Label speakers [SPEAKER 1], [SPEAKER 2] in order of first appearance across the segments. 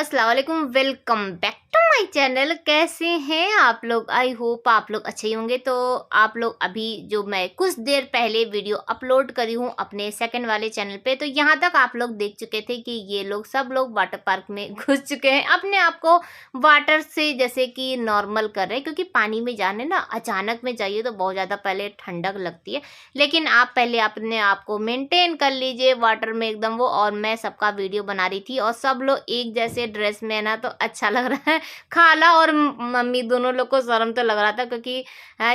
[SPEAKER 1] अस्सलाम वालेकुम, welcome back to my channel. कैसे हैं आप लोग? आई होप आप लोग अच्छे ही होंगे। तो आप लोग अभी जो मैं कुछ देर पहले वीडियो अपलोड करी हूँ अपने सेकंड वाले चैनल पे, तो यहाँ तक आप लोग देख चुके थे कि ये लोग सब लोग वाटर पार्क में घुस चुके हैं, अपने आप को वाटर से जैसे कि नॉर्मल कर रहे हैं। क्योंकि पानी में जाने ना अचानक में जाइए तो बहुत ज़्यादा पहले ठंडक लगती है, लेकिन आप पहले अपने आप को मेंटेन कर लीजिए वाटर में एकदम वो। और मैं सबका वीडियो बना रही थी और सब लोग एक जैसे ड्रेस में है ना, तो अच्छा लग रहा है। खाला और मम्मी दोनों लोग को शर्म तो लग रहा था, क्योंकि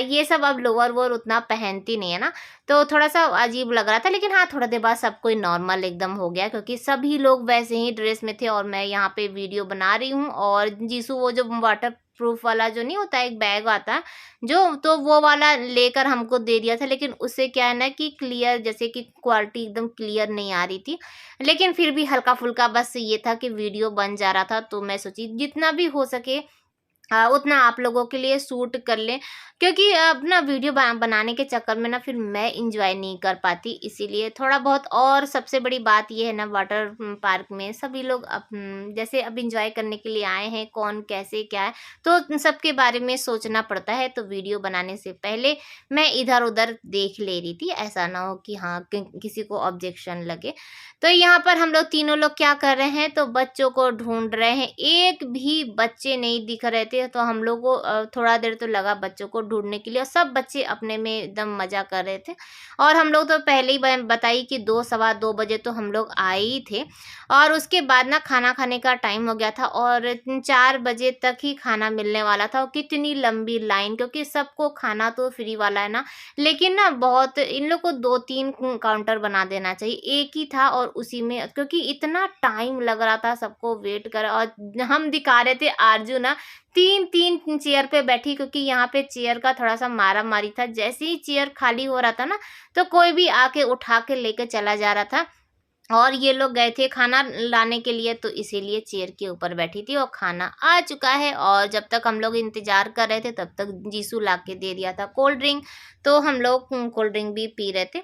[SPEAKER 1] ये सब अब लोअर वोअर उतना पहनती नहीं है ना, तो थोड़ा सा अजीब लग रहा था। लेकिन हाँ, थोड़ा देर बाद सब कोई नॉर्मल एकदम हो गया, क्योंकि सभी लोग वैसे ही ड्रेस में थे और मैं यहाँ पे वीडियो बना रही हूँ। और जीसू वो जो वाटर प्रूफ वाला जो नहीं होता, एक बैग आता है जो, तो वो वाला लेकर हमको दे दिया था। लेकिन उससे क्या है ना कि क्लियर, जैसे कि क्वालिटी एकदम क्लियर नहीं आ रही थी। लेकिन फिर भी हल्का फुल्का बस ये था कि वीडियो बन जा रहा था, तो मैं सोची जितना भी हो सके उतना आप लोगों के लिए शूट कर लें। क्योंकि अब ना वीडियो बनाने के चक्कर में ना फिर मैं इंजॉय नहीं कर पाती, इसीलिए थोड़ा बहुत। और सबसे बड़ी बात ये है ना, वाटर पार्क में सभी लोग जैसे अब इंजॉय करने के लिए आए हैं, कौन कैसे क्या है, तो सबके बारे में सोचना पड़ता है। तो वीडियो बनाने से पहले मैं इधर उधर देख ले रही थी, ऐसा ना हो कि हाँ किसी को ऑब्जेक्शन लगे। तो यहाँ पर हम लोग तीनों लोग क्या कर रहे हैं, तो बच्चों को ढूंढ रहे हैं। एक भी बच्चे नहीं दिख रहे थे, तो हम लोग को थोड़ा देर तो लगा बच्चों को ढूंढने के लिए। और सब बच्चे अपने में एकदम मजा कर रहे थे। और हम लोग तो पहले ही बताई कि 2 सवा 2 बजे तो हम लोग आए ही थे। और उसके बाद ना खाना खाने का टाइम हो गया था और 4 बजे तक ही खाना मिलने वाला था। और कितनी लंबी लाइन, क्योंकि सबको खाना तो फ्री वाला है ना, लेकिन ना बहुत इन लोग को 2-3 काउंटर बना देना चाहिए। एक ही था और उसी में, क्योंकि इतना टाइम लग रहा था सबको वेट कर। और हम दिखा रहे थे आरजू ना 3-3 चेयर पे बैठी, क्योंकि यहाँ पे चेयर का थोड़ा सा मारा मारी था। जैसे ही चेयर खाली हो रहा था ना, तो कोई भी आके उठा के लेके चला जा रहा था। और ये लोग गए थे खाना लाने के लिए, तो इसीलिए चेयर के ऊपर बैठी थी। और खाना आ चुका है और जब तक हम लोग इंतजार कर रहे थे तब तक जीसू ला के दे दिया था कोल्ड ड्रिंक। तो हम लोग कोल्ड ड्रिंक भी पी रहे थे।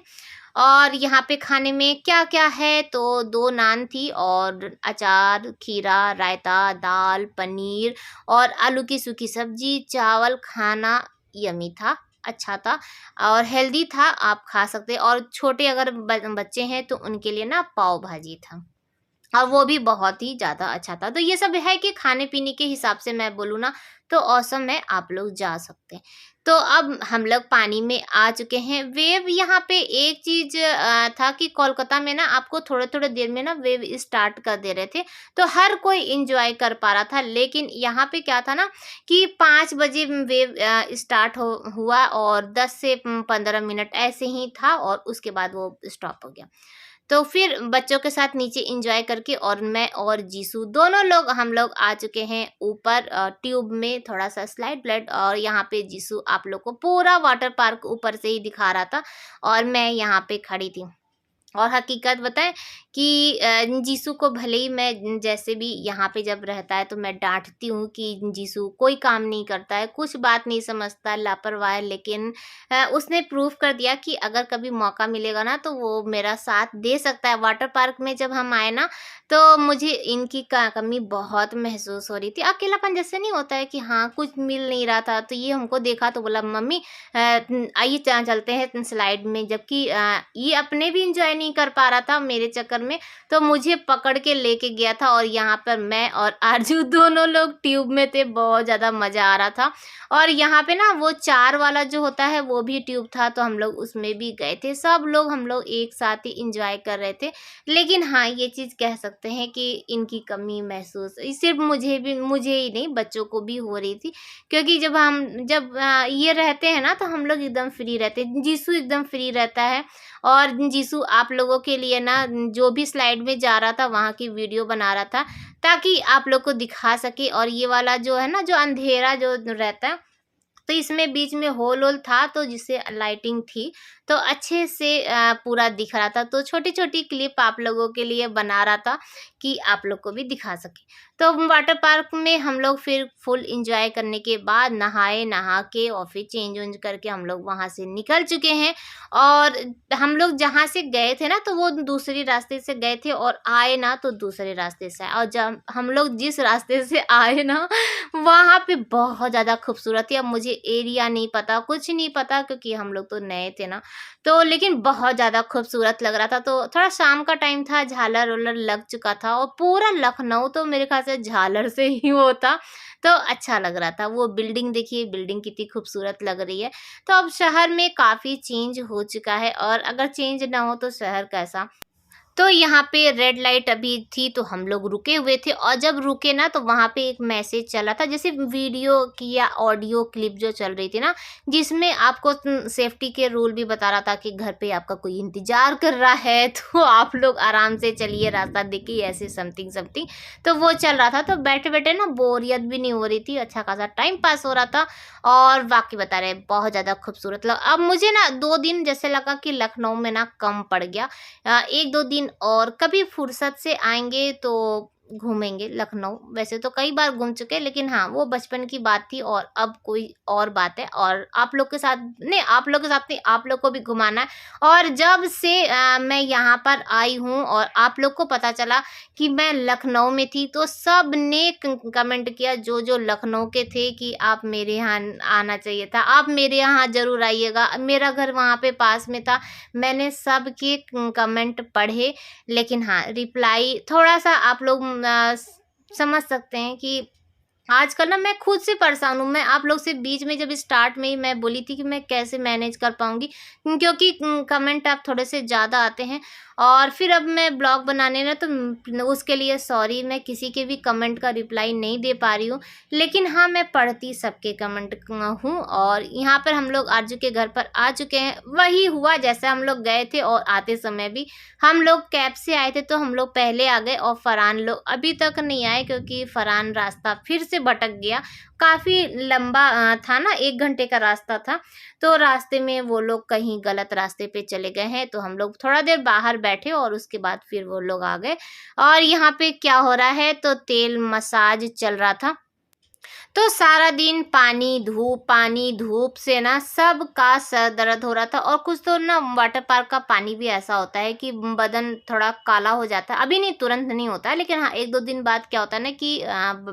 [SPEAKER 1] और यहाँ पे खाने में क्या क्या है, तो 2 नान थी और अचार, खीरा, रायता, दाल, पनीर और आलू की सूखी सब्जी, चावल। खाना यमी था, अच्छा था और हेल्दी था, आप खा सकते। और छोटे अगर बच्चे हैं तो उनके लिए ना पाव भाजी था, और वो भी बहुत ही ज़्यादा अच्छा था। तो ये सब है कि खाने पीने के हिसाब से मैं बोलूँ ना, तो औसम है, आप लोग जा सकते हैं। तो अब हम लोग पानी में आ चुके हैं। वेव यहाँ पे एक चीज़ था कि कोलकाता में ना आपको थोड़े थोड़े देर में ना वेव स्टार्ट कर दे रहे थे, तो हर कोई इंजॉय कर पा रहा था। लेकिन यहाँ पे क्या था ना कि 5 बजे वेव स्टार्ट हुआ और 10 से 15 मिनट ऐसे ही था और उसके बाद वो स्टॉप हो गया। तो फिर बच्चों के साथ नीचे एंजॉय करके, और मैं और जीसू दोनों लोग हम लोग आ चुके हैं ऊपर ट्यूब में, थोड़ा सा स्लाइड ब्लाइड। और यहाँ पे जीसू आप लोग को पूरा वाटर पार्क ऊपर से ही दिखा रहा था और मैं यहाँ पे खड़ी थी। और हकीकत बताएं कि जीसू को भले ही मैं जैसे भी यहाँ पे जब रहता है तो मैं डांटती हूँ कि जीसू कोई काम नहीं करता है, कुछ बात नहीं समझता, लापरवाह है। लेकिन उसने प्रूव कर दिया कि अगर कभी मौका मिलेगा ना तो वो मेरा साथ दे सकता है। वाटर पार्क में जब हम आए ना, तो मुझे इनकी कमी बहुत महसूस हो रही थी। अकेलापन जैसे नहीं होता है कि हाँ कुछ मिल नहीं रहा था, तो ये हमको देखा तो बोला मम्मी आइए चलते हैं स्लाइड में। जबकि ये अपने भी इंजॉय नहीं कर पा रहा था मेरे चक्कर में, तो मुझे पकड़ के लेके गया था। और यहाँ पर मैं और आरजू दोनों लोग ट्यूब में थे, बहुत ज़्यादा मज़ा आ रहा था। और यहाँ पे ना वो 4 वाला जो होता है वो भी ट्यूब था, तो हम लोग उसमें भी गए थे। सब लोग हम लोग एक साथ ही इंजॉय कर रहे थे। लेकिन हाँ, ये चीज़ कह सकते हैं कि इनकी कमी महसूस सिर्फ मुझे ही नहीं, बच्चों को भी हो रही थी। क्योंकि जब ये रहते हैं ना, तो हम लोग एकदम फ्री रहते हैं, जीसू एकदम फ्री रहता है। और जीसू आप लोगों के लिए ना जो भी स्लाइड में जा रहा था वहाँ की वीडियो बना रहा था, ताकि आप लोग को दिखा सके। और ये वाला जो है ना, जो अंधेरा जो रहता है, तो इसमें बीच में होल था, तो जिससे लाइटिंग थी, तो अच्छे से पूरा दिख रहा था। तो छोटी-छोटी क्लिप आप लोगों के लिए बना रहा था कि आप लोग को भी दिखा सके। तो वाटर पार्क में हम लोग फिर फुल एंजॉय करने के बाद नहाए, नहा के और फिर चेंज वेंज करके हम लोग वहाँ से निकल चुके हैं। और हम लोग जहाँ से गए थे ना तो वो दूसरी रास्ते से गए थे और आए ना तो दूसरे रास्ते से आए। और जब हम लोग जिस रास्ते से आए ना वहाँ पे बहुत ज़्यादा खूबसूरत थी। अब मुझे एरिया नहीं पता, कुछ नहीं पता क्योंकि हम लोग तो नए थे ना, तो लेकिन बहुत ज़्यादा खूबसूरत लग रहा था। तो थोड़ा शाम का टाइम था, झालर-वालर लग चुका था और पूरा लखनऊ तो मेरे ख़्याल से झालर से ही वो था, तो अच्छा लग रहा था। वो बिल्डिंग देखिए, बिल्डिंग कितनी खूबसूरत लग रही है। तो अब शहर में काफ़ी चेंज हो चुका है और अगर चेंज ना हो तो शहर कैसा। तो यहाँ पे रेड लाइट अभी थी तो हम लोग रुके हुए थे और जब रुके ना तो वहाँ पे एक मैसेज चला था, जैसे वीडियो की या ऑडियो क्लिप जो चल रही थी ना, जिसमें आपको सेफ्टी के रूल भी बता रहा था कि घर पे आपका कोई इंतजार कर रहा है तो आप लोग आराम से चलिए, रास्ता देखिए, ऐसे समथिंग समथिंग। तो वो चल रहा था, तो बैठे बैठे ना बोरियत भी नहीं हो रही थी, अच्छा खासा टाइम पास हो रहा था। और वाकई बता रहे बहुत ज़्यादा खूबसूरत लगा। अब मुझे ना 2 दिन जैसे लगा कि लखनऊ में ना कम पड़ गया। 1-2 दिन और कभी फुर्सत से आएँगे तो घूमेंगे लखनऊ। वैसे तो कई बार घूम चुके हैं, लेकिन हाँ, वो बचपन की बात थी और अब कोई और बात है और आप लोग के साथ नहीं, आप लोग के साथ नहीं, आप लोग को भी घुमाना है। और जब से मैं यहाँ पर आई हूँ और आप लोग को पता चला कि मैं लखनऊ में थी, तो सबने कमेंट किया जो लखनऊ के थे कि आप मेरे यहाँ आना चाहिए था, आप मेरे यहाँ ज़रूर आइएगा। मेरा घर वहाँ पे पास में था। मैंने सबके कमेंट पढ़े, लेकिन हाँ, रिप्लाई थोड़ा-सा आप लोग समझ सकते हैं कि आजकल ना मैं खुद से परेशान हूँ। मैं आप लोग से बीच में जब स्टार्ट में ही मैं बोली थी कि मैं कैसे मैनेज कर पाऊँगी, क्योंकि कमेंट आप थोड़े से ज़्यादा आते हैं और फिर अब मैं ब्लॉग बनाने ना तो उसके लिए सॉरी, मैं किसी के भी कमेंट का रिप्लाई नहीं दे पा रही हूँ। लेकिन हाँ, मैं पढ़ती सबके कमेंट हूँ और यहाँ पर हम लोग आरजू के घर पर आ चुके हैं। वही हुआ जैसे हम लोग गए थे और आते समय भी हम लोग कैब से आए थे तो हम लोग पहले आ गए और फरहान लोग अभी तक नहीं आए क्योंकि फरहान रास्ता फिर से भटक गया। काफ़ी लंबा था ना, 1 घंटे का रास्ता था, तो रास्ते में वो लोग कहीं गलत रास्ते पे चले गए हैं, तो हम लोग थोड़ा देर बाहर बैठे और उसके बाद फिर वो लोग आ गए। और यहाँ पे क्या हो रहा है, तो तेल मसाज चल रहा था। तो सारा दिन पानी धूप से ना सबका सर दर्द हो रहा था। और कुछ तो ना वाटर पार्क का पानी भी ऐसा होता है कि बदन थोड़ा काला हो जाता है। अभी नहीं, तुरंत नहीं होता है, लेकिन हाँ 1-2 दिन बाद क्या होता है ना कि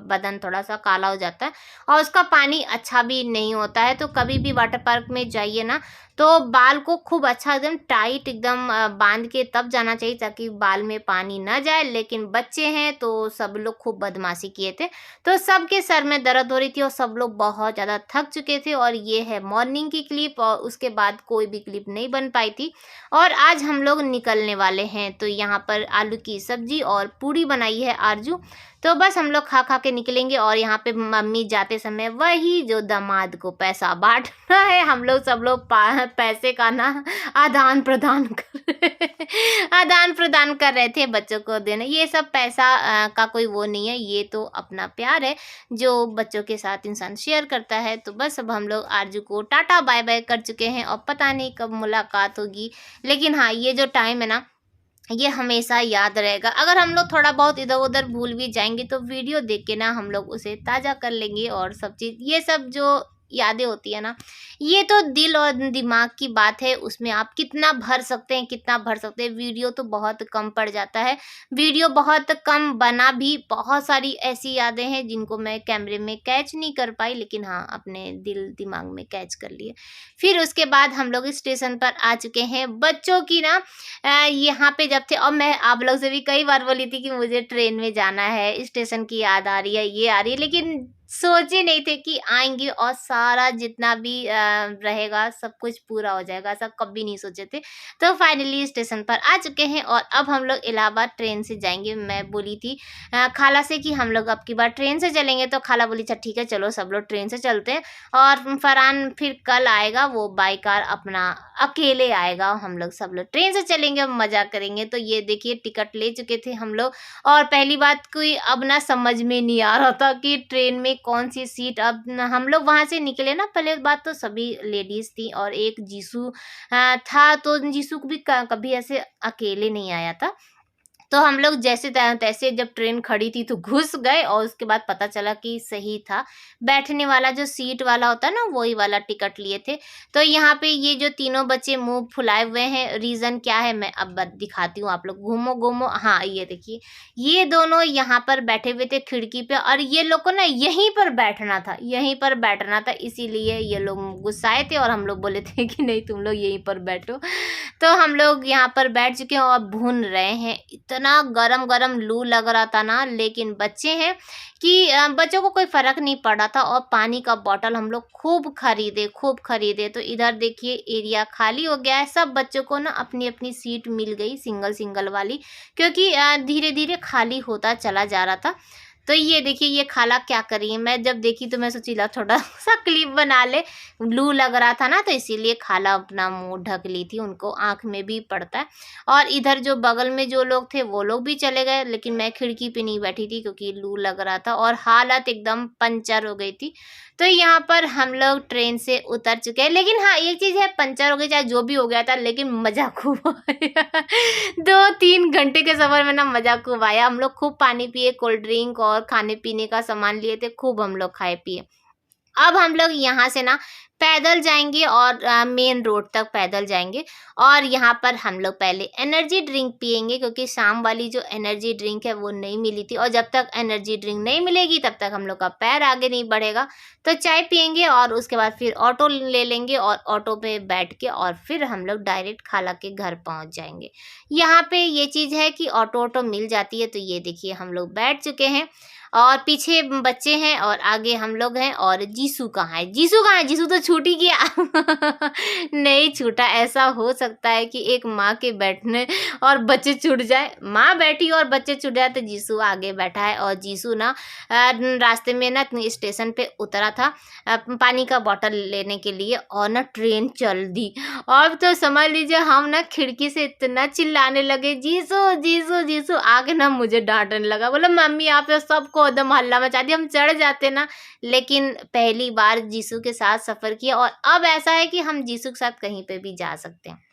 [SPEAKER 1] बदन थोड़ा सा काला हो जाता है और उसका पानी अच्छा भी नहीं होता है। तो कभी भी वाटर पार्क में जाइए ना तो बाल को खूब अच्छा एकदम टाइट एकदम बांध के तब जाना चाहिए ताकि बाल में पानी ना जाए। लेकिन बच्चे हैं तो सब लोग खूब बदमाशी किए थे, तो सबके सर में दर्द हो रही थी और सब लोग बहुत ज़्यादा थक चुके थे। और ये है मॉर्निंग की क्लिप और उसके बाद कोई भी क्लिप नहीं बन पाई थी। और आज हम लोग निकलने वाले हैं, तो यहाँ पर आलू की सब्जी और पूड़ी बनाई है आरजू। तो बस हम लोग खा खा के निकलेंगे और यहाँ पे मम्मी जाते समय वही जो दामाद को पैसा बांटना है, हम लोग सब लोग पैसे का ना आदान प्रदान आदान प्रदान कर रहे थे बच्चों को देने। ये सब पैसा का कोई वो नहीं है, ये तो अपना प्यार है जो बच्चों के साथ इंसान शेयर करता है। तो बस अब हम लोग आरजू को टाटा बाय बाय कर चुके हैं और पता नहीं कब मुलाकात होगी। लेकिन हाँ, ये जो टाइम है ना, ये हमेशा याद रहेगा। अगर हम लोग थोड़ा बहुत इधर उधर भूल भी जाएंगे तो वीडियो देख के ना हम लोग उसे ताज़ा कर लेंगे। और सब चीज़, ये सब जो यादें होती है ना, ये तो दिल और दिमाग की बात है, उसमें आप कितना भर सकते हैं, कितना भर सकते हैं। वीडियो तो बहुत कम पड़ जाता है, वीडियो बहुत कम बना भी। बहुत सारी ऐसी यादें हैं जिनको मैं कैमरे में कैच नहीं कर पाई, लेकिन हाँ अपने दिल दिमाग में कैच कर लिए। फिर उसके बाद हम लोग स्टेशन पर आ चुके हैं। बच्चों की ना यहाँ पे जब थे, और मैं आप लोग से भी कई बार बोली थी कि मुझे ट्रेन में जाना है, स्टेशन की याद आ रही है, ये आ रही है, लेकिन सोचे नहीं थे कि आएंगी और सारा जितना भी रहेगा सब कुछ पूरा हो जाएगा, सब कभी नहीं सोचे थे। तो फाइनली स्टेशन पर आ चुके हैं और अब हम लोग इलाहाबाद ट्रेन से जाएंगे। मैं बोली थी खाला से कि हम लोग अब की बार ट्रेन से चलेंगे, तो खाला बोली अच्छा ठीक है चलो सब लोग ट्रेन से चलते हैं। और फरहान फिर कल आएगा, वो बाई कार अपना अकेले आएगा, हम लोग सब लोग ट्रेन से चलेंगे, मज़ा करेंगे। तो ये देखिए टिकट ले चुके थे हम लोग। और पहली बात कोई अब ना समझ में नहीं आ रहा था कि ट्रेन में कौन सी सीट। अब हम लोग वहाँ से निकले ना, पहले बात तो सभी लेडीज़ थी और एक जीसू था, तो जीसू भी कभी ऐसे अकेले नहीं आया था। तो हम लोग जैसे तैसे जब ट्रेन खड़ी थी तो घुस गए और उसके बाद पता चला कि सही था, बैठने वाला जो सीट वाला होता है ना, वही वाला टिकट लिए थे। तो यहाँ पे ये जो तीनों बच्चे मुंह फुलाए हुए हैं, रीज़न क्या है मैं अब दिखाती हूँ आप लोग। घूमो घूमो, हाँ ये देखिए, ये दोनों यहाँ पर बैठे हुए थे खिड़की पे और ये लोग को ना यहीं पर बैठना था, यहीं पर बैठना था, इसीलिए ये लोग गुस्साए थे और हम लोग बोले थे कि नहीं तुम लोग यहीं पर बैठो। तो हम लोग यहाँ पर बैठ चुके हैं और भून रहे हैं। इतना गरम गरम लू लग रहा था ना, लेकिन बच्चे हैं कि बच्चों को कोई फर्क नहीं पड़ा था। और पानी का बोतल हम लोग खूब खरीदे। तो इधर देखिए एरिया खाली हो गया है, सब बच्चों को ना अपनी अपनी सीट मिल गई, सिंगल सिंगल वाली, क्योंकि धीरे धीरे खाली होता चला जा रहा था। तो ये देखिए ये खाला क्या कर रही है, मैं जब देखी तो मैं सोची ला थोड़ा सा क्लिप बना ले। लू लग रहा था ना, तो इसीलिए खाला अपना मुंह ढक ली थी, उनको आंख में भी पड़ता है। और इधर जो बगल में जो लोग थे वो लोग भी चले गए, लेकिन मैं खिड़की पे नहीं बैठी थी क्योंकि लू लग रहा था और हालत एकदम पंचर हो गई थी। तो यहाँ पर हम लोग ट्रेन से उतर चुके हैं, लेकिन हाँ एक चीज़ है, पंचर हो गई चाहे जो भी हो गया था, लेकिन मज़ा खूब आया। 2-3 घंटे के सफ़र में ना मज़ा खूब आया। हम लोग खूब पानी पिए, कोल्ड ड्रिंक और खाने पीने का सामान लिए थे, खूब हम लोग खाए पिए। अब हम लोग यहाँ से ना पैदल जाएंगे और मेन रोड तक पैदल जाएंगे। और यहाँ पर हम लोग पहले एनर्जी ड्रिंक पियेंगे, क्योंकि शाम वाली जो एनर्जी ड्रिंक है वो नहीं मिली थी, और जब तक एनर्जी ड्रिंक नहीं मिलेगी तब तक हम लोग का पैर आगे नहीं बढ़ेगा। तो चाय पियेंगे और उसके बाद फिर ऑटो ले लेंगे और ऑटो पे बैठ के और फिर हम लोग डायरेक्ट खाला के घर पहुँच जाएंगे। यहाँ पे ये चीज़ है कि ऑटो मिल जाती है। तो ये देखिए हम लोग बैठ चुके हैं और पीछे बच्चे हैं और आगे हम लोग हैं। और जीसू कहाँ है, जीसू कहाँ है, जीसू तो छूट ही गया। नहीं छूटा। ऐसा हो सकता है कि एक माँ के बैठने और बच्चे छूट जाए, माँ बैठी और बच्चे छूट जाए, तो जीसू आगे बैठा है। और जीसू ना रास्ते में ना स्टेशन पे उतरा था पानी का बोतल लेने के लिए, और ना ट्रेन चल दी। अब तो समझ लीजिए हम ना खिड़की से इतना चिल्लाने लगे, जीसू जीसू जीसू। आगे ना मुझे डांटने लगा, बोला मम्मी आप तो सबको एकदम हल्ला मचा दिया, हम चढ़ जाते ना। लेकिन पहली बार जीसू के साथ सफ़र किया और अब ऐसा है कि हम जीसू के साथ कहीं पे भी जा सकते हैं।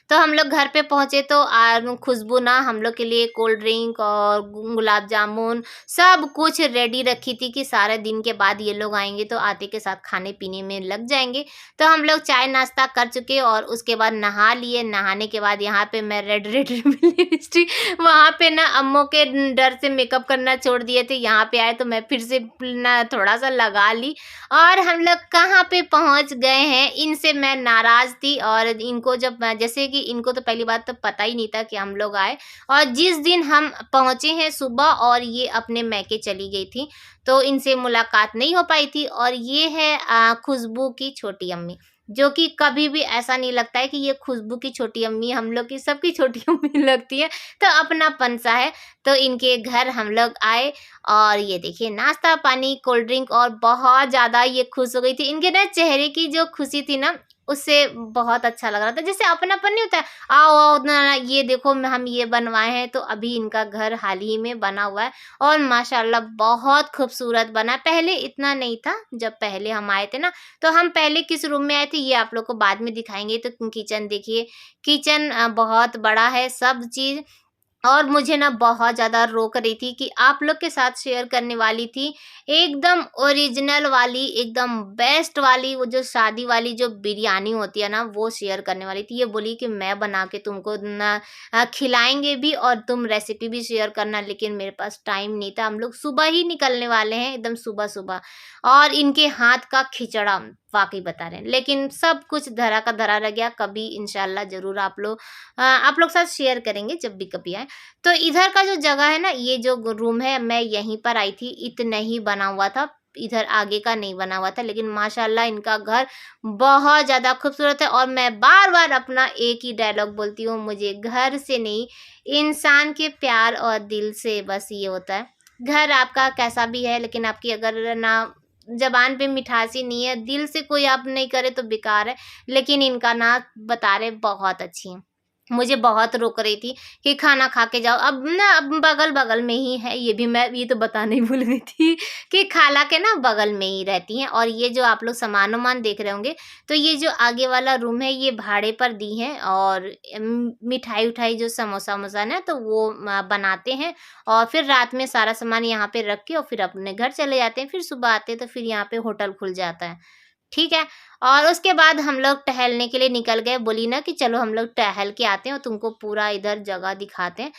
[SPEAKER 1] तो हम लोग घर पे पहुँचे तो खुशबू ना हम लोग के लिए कोल्ड ड्रिंक और गुलाब जामुन सब कुछ रेडी रखी थी कि सारे दिन के बाद ये लोग आएंगे तो आते के साथ खाने पीने में लग जाएंगे। तो हम लोग चाय नाश्ता कर चुके और उसके बाद नहा लिए। नहाने के बाद यहाँ पे मैं रेड रेड लिपस्टिक, वहाँ पे ना अम्मों के डर से मेकअप करना छोड़ दिए थे, यहाँ पे आए तो मैं फिर से ना थोड़ा सा लगा ली। और हम लोग कहाँ पे पहुँच गए हैं, इनसे मैं नाराज़ थी। और इनको जब जैसे कि इनको तो पहली बात तो पता ही नहीं था कि हम लोग आए, और जिस दिन हम पहुँचे हैं सुबह और ये अपने मैके चली गई थी, तो इनसे मुलाकात नहीं हो पाई थी। और ये है खुशबू की छोटी अम्मी, जो कि कभी भी ऐसा नहीं लगता है कि ये खुशबू की छोटी अम्मी, हम लोग की सबकी छोटी अम्मी लगती है। तो अपनापन सा है। तो इनके घर हम लोग आए और ये देखिए नाश्ता पानी कोल्ड ड्रिंक, और बहुत ज़्यादा ये खुश हो गई थी। इनके ना चेहरे की जो खुशी थी ना, उससे बहुत अच्छा लग रहा था, जैसे अपनापन नहीं होता है। आओ आओ ना, ये देखो हम ये बनवाए हैं। तो अभी इनका घर हाल ही में बना हुआ है और माशाल्लाह बहुत खूबसूरत बना। पहले इतना नहीं था, जब पहले हम आए थे ना। तो हम पहले किस रूम में आए थे ये आप लोग को बाद में दिखाएंगे। तो किचन देखिए, किचन बहुत बड़ा है सब चीज़। और मुझे ना बहुत ज़्यादा रोक रही थी कि आप लोग के साथ शेयर करने वाली थी एकदम ओरिजिनल वाली, एकदम बेस्ट वाली, वो जो शादी वाली जो बिरयानी होती है ना, वो शेयर करने वाली थी। ये बोली कि मैं बना के तुमको ना खिलाएंगे भी और तुम रेसिपी भी शेयर करना, लेकिन मेरे पास टाइम नहीं था। हम लोग सुबह ही निकलने वाले हैं, एकदम सुबह सुबह। और इनके हाथ का खिचड़ा वाकई बता रहे हैं, लेकिन सब कुछ धरा का धरा रह गया। कभी इंशाल्लाह ज़रूर आप लोग साथ शेयर करेंगे जब भी कभी आए। तो इधर का जो जगह है ना, ये जो रूम है, मैं यहीं पर आई थी, इतना ही बना हुआ था, इधर आगे का नहीं बना हुआ था। लेकिन माशाल्लाह इनका घर बहुत ज़्यादा खूबसूरत है। और मैं बार बार अपना एक ही डायलॉग बोलती हूँ, मुझे घर से नहीं, इंसान के प्यार और दिल से बस ये होता है। घर आपका कैसा भी है, लेकिन आपकी अगर ना ज़बान पे मिठास ही नहीं है, दिल से कोई आप नहीं करे तो बेकार है। लेकिन इनका ना बता रहे बहुत अच्छी है। मुझे बहुत रोक रही थी कि खाना खा के जाओ। अब बगल-बगल में ही है, ये तो बताना ही भूल गई थी कि खाला के ना बगल में ही रहती हैं। और ये जो आप लोग सामान-वामान देख रहे होंगे, तो ये जो आगे वाला रूम है ये भाड़े पर दी हैं। और मिठाई-उठाई जो समोसा-वमोसा ना तो वो बनाते हैं और फिर रात में सारा सामान यहाँ पे रख के और फिर अपने घर चले जाते हैं। फिर सुबह आते हैं तो फिर यहाँ पे होटल खुल जाता है। ठीक है? और उसके बाद हम लोग टहलने के लिए निकल गए, बोली ना कि चलो हम लोग टहल के आते हैं और तुमको पूरा इधर जगह दिखाते हैं।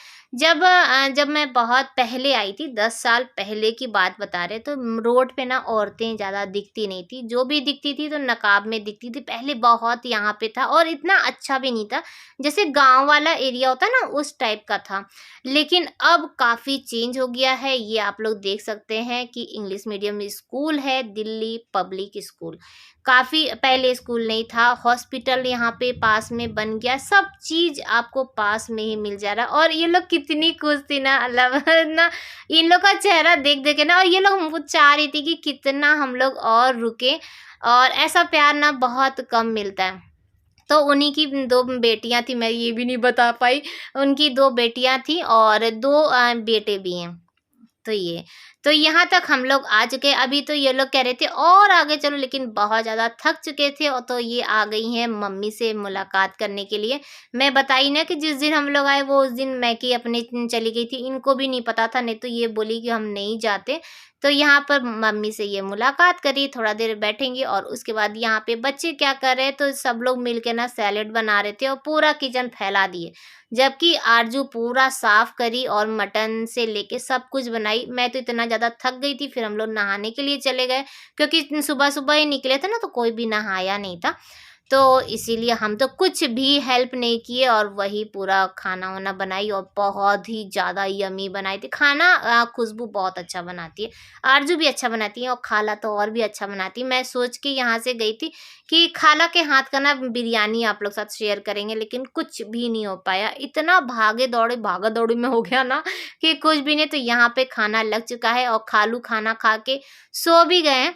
[SPEAKER 1] जब मैं बहुत पहले आई थी, 10 साल पहले की बात बता रहे, तो रोड पे ना औरतें ज़्यादा दिखती नहीं थी, जो भी दिखती थी तो नकाब में दिखती थी। पहले बहुत यहाँ पे था और इतना अच्छा भी नहीं था, जैसे गाँव वाला एरिया होता है ना उस टाइप का था। लेकिन अब काफ़ी चेंज हो गया है, ये आप लोग देख सकते हैं कि इंग्लिश मीडियम स्कूल है, दिल्ली पब्लिक स्कूल। काफ़ी पहले स्कूल नहीं था, हॉस्पिटल यहाँ पे पास में बन गया, सब चीज़ आपको पास में ही मिल जा रहा है। और ये लोग कितनी खुश थी ना, मतलब ना इन लोग का चेहरा देख-देख के ना, और ये लोग हमको चाह रही थी कि कितना हम लोग और रुकें। और ऐसा प्यार ना बहुत कम मिलता है। तो उन्हीं की 2 बेटियाँ थी, मैं ये भी नहीं बता पाई। उनकी 2 बेटियाँ थी और 2 बेटे भी हैं। तो ये, तो यहाँ तक हम लोग आ चुके हैं। अभी तो ये लोग कह रहे थे और आगे चलो, लेकिन बहुत ज़्यादा थक चुके थे और तो ये आ गई हैं मम्मी से मुलाकात करने के लिए। मैं बताई ना कि जिस दिन हम लोग आए वो उस दिन मैकी अपने चली गई थी। इनको भी नहीं पता था, नहीं तो ये बोली कि हम नहीं जाते। तो यहाँ पर मम्मी से ये मुलाकात करी, थोड़ा देर बैठेंगे और उसके बाद यहाँ पे बच्चे क्या कर रहे हैं, तो सब लोग मिलके ना सैलेड बना रहे थे और पूरा किचन फैला दिए। जबकि आरजू पूरा साफ करी और मटन से लेके सब कुछ बनाई। मैं तो इतना ज़्यादा थक गई थी, फिर हम लोग नहाने के लिए चले गए, क्योंकि सुबह-सुबह ही निकले थे ना तो कोई भी नहाया नहीं था। तो इसीलिए हम तो कुछ भी हेल्प नहीं किए और वही पूरा खाना-वाना बनाई और बहुत ही ज़्यादा यम्मी बनाई थी। खाना खुशबू बहुत अच्छा बनाती है, आरजू भी अच्छा बनाती है और खाला तो और भी अच्छा बनाती है। मैं सोच के यहाँ से गई थी कि खाला के हाथ का ना बिरयानी आप लोग साथ शेयर करेंगे, लेकिन कुछ भी नहीं हो पाया। इतना भागे-दौड़े, भागा-दौड़ी में हो गया ना कि कुछ भी नहीं। तो यहाँ पे खाना लग चुका है और खालू खाना खा के सो भी गए हैं।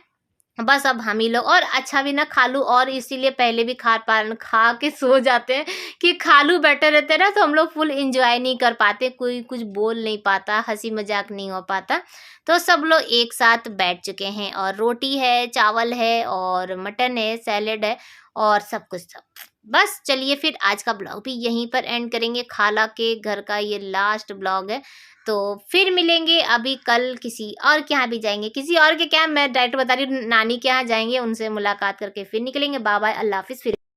[SPEAKER 1] बस अब हम ही लोग, और अच्छा भी ना खालू, और इसीलिए पहले भी खा के सो जाते हैं कि खालू बैठे रहते हैं ना तो हम लोग फुल एंजॉय नहीं कर पाते, कोई कुछ बोल नहीं पाता, हंसी मजाक नहीं हो पाता। तो सब लोग एक साथ बैठ चुके हैं और रोटी है, चावल है और मटन है, सैलेड है और सब कुछ सब। बस चलिए फिर आज का ब्लॉग भी यहीं पर एंड करेंगे। खाला के घर का ये लास्ट ब्लॉग है। तो फिर मिलेंगे, अभी कल किसी और के यहाँ भी जाएँगे, किसी और के क्या, मैं डायरेक्ट बता रही हूँ, नानी के यहाँ जाएँगे, उनसे मुलाकात करके फिर निकलेंगे। बाय बाय, अल्लाह हाफ़िज़। फिर